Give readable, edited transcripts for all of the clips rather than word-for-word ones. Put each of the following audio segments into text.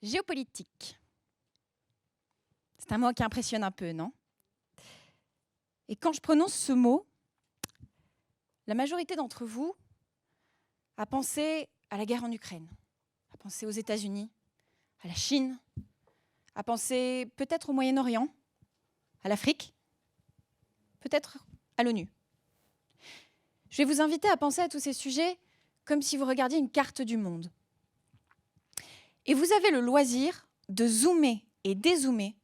Géopolitique. C'est un mot qui impressionne un peu, non? Et quand je prononce ce mot, la majorité d'entre vous a pensé à la guerre en Ukraine, a pensé aux États-Unis, à la Chine, a pensé peut-être au Moyen-Orient, à l'Afrique, peut-être à l'ONU. Je vais vous inviter à penser à tous ces sujets comme si vous regardiez une carte du monde. Et vous avez le loisir de zoomer et dézoomer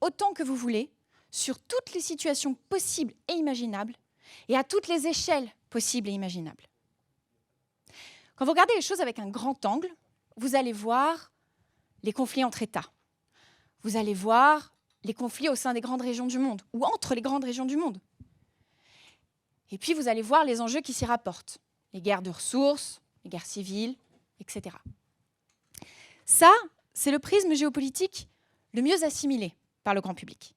autant que vous voulez sur toutes les situations possibles et imaginables et à toutes les échelles possibles et imaginables. Quand vous regardez les choses avec un grand angle, vous allez voir les conflits entre États. Vous allez voir les conflits au sein des grandes régions du monde ou entre les grandes régions du monde. Et puis vous allez voir les enjeux qui s'y rapportent, les guerres de ressources, les guerres civiles, etc. Ça, c'est le prisme géopolitique le mieux assimilé par le grand public.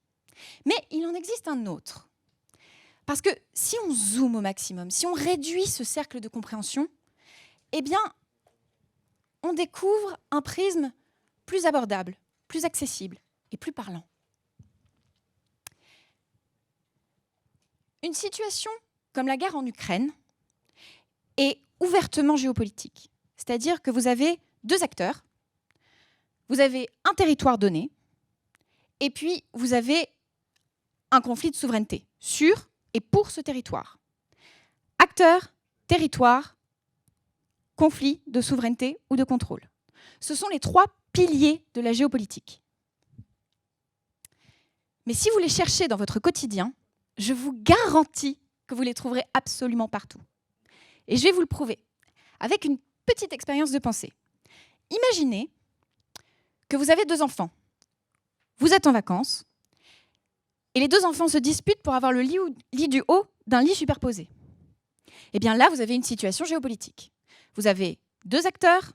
Mais il en existe un autre. Parce que si on zoome au maximum, si on réduit ce cercle de compréhension, eh bien, on découvre un prisme plus abordable, plus accessible et plus parlant. Une situation comme la guerre en Ukraine est ouvertement géopolitique. C'est-à-dire que vous avez deux acteurs, vous avez un territoire donné, et puis vous avez un conflit de souveraineté sur et pour ce territoire. Acteur, territoire, conflit de souveraineté ou de contrôle. Ce sont les trois piliers de la géopolitique. Mais si vous les cherchez dans votre quotidien, je vous garantis que vous les trouverez absolument partout. Et je vais vous le prouver avec une petite expérience de pensée. Imaginez que vous avez deux enfants. Vous êtes en vacances et les deux enfants se disputent pour avoir le lit du haut d'un lit superposé. Eh bien là, vous avez une situation géopolitique. Vous avez deux acteurs,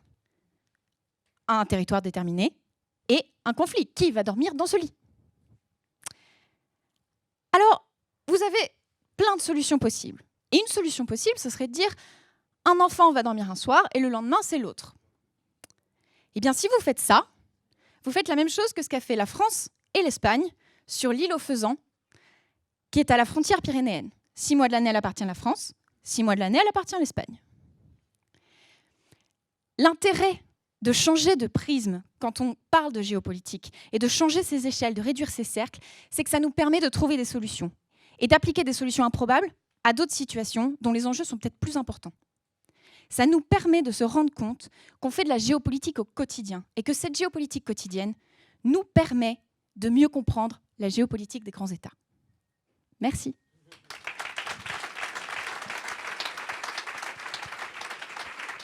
un territoire déterminé et un conflit. Qui va dormir dans ce lit? Alors, vous avez plein de solutions possibles. Et une solution possible, ce serait de dire un enfant va dormir un soir et le lendemain, c'est l'autre. Eh bien, si vous faites ça, vous faites la même chose que ce qu'a fait la France et l'Espagne sur l'île aux faisans, qui est à la frontière pyrénéenne. 6 mois de l'année, elle appartient à la France, 6 mois de l'année, elle appartient à l'Espagne. L'intérêt de changer de prisme quand on parle de géopolitique et de changer ses échelles, de réduire ses cercles, c'est que ça nous permet de trouver des solutions et d'appliquer des solutions improbables à d'autres situations dont les enjeux sont peut-être plus importants. Ça nous permet de se rendre compte qu'on fait de la géopolitique au quotidien et que cette géopolitique quotidienne nous permet de mieux comprendre la géopolitique des grands États. Merci.